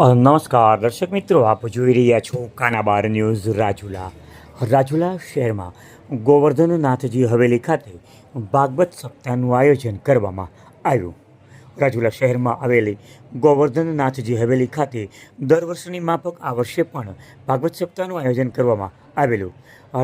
નમસ્કાર દર્શક મિત્રો, આપ જોઈ રહ્યા છો કાનાબાર ન્યૂઝ. રાજુલા શહેરમાં ગોવર્ધનનાથજી હવેલી ખાતે ભાગવત સપ્તાહનું આયોજન કરવામાં આવ્યું. રાજુલા શહેરમાં આવેલી ગોવર્ધનનાથજી હવેલી ખાતે દર વર્ષની માફક આ વર્ષે પણ ભાગવત સપ્તાહનું આયોજન કરવામાં આવેલું.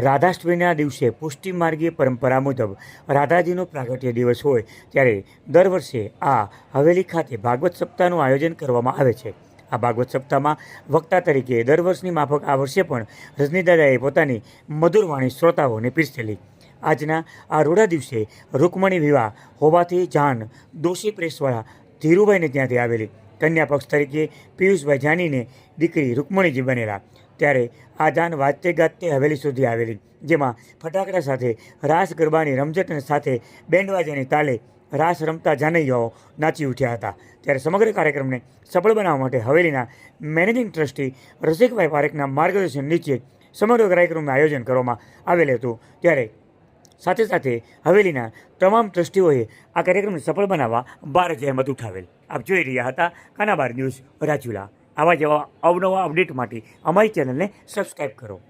રાધાષ્ટમીના દિવસે પુષ્ટિ માર્ગીય પરંપરા મુજબ રાધાજીનો પ્રાગટ્ય દિવસ હોય ત્યારે દર વર્ષે આ હવેલી ખાતે ભાગવત સપ્તાહનું આયોજન કરવામાં આવે છે. આ ભાગવત સપ્તાહમાં વક્તા તરીકે દર વર્ષની માફક આ વર્ષે પણ રજનીદાદાએ પોતાની મધુર વાણી શ્રોતાઓને પીરસેલી. આજના આ રૂડા દિવસે રૂકમણી વિવાહ હોવાથી જાન દોશી પ્રેસવાળા ધીરુભાઈને ત્યાંથી આવેલી કન્યા પક્ષ તરીકે પિયુષભાઈ જાનીને દીકરી રૂકમણીજી બનેલા. ત્યારે આ જાન વાજતે ગાજતે હવેલી સુધી આવેલી, જેમાં ફટાકડા સાથે રાસ ગરબાની રમઝટ સાથે બેન્ડવાજાની તાલે રાસ રમતા જાનૈયાઓ નાચી ઉઠ્યા હતા. ત્યારે સમગ્ર કાર્યક્રમને સફળ બનાવવા માટે હવેલીના મેનેજિંગ ટ્રસ્ટી રસિકભાઈ પારેખના માર્ગદર્શન નીચે સમગ્ર કાર્યક્રમનું આયોજન કરવામાં આવેલ હતું. ત્યારે સાથે સાથે હવેલીના તમામ ટ્રસ્ટીઓએ આ કાર્યક્રમને સફળ બનાવવા બાર જહેમત ઉઠાવેલ. આપ જોઈ રહ્યા હતા કાનાબાર ન્યૂઝ રાજુલા. આવા જેવા અવનવા અપડેટ માટે અમારી ચેનલને સબસ્ક્રાઈબ કરો.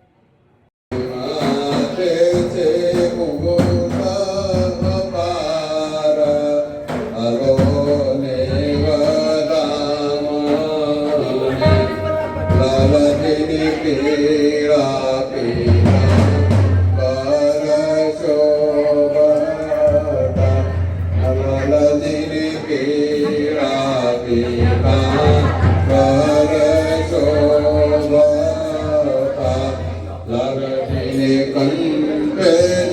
કંઠે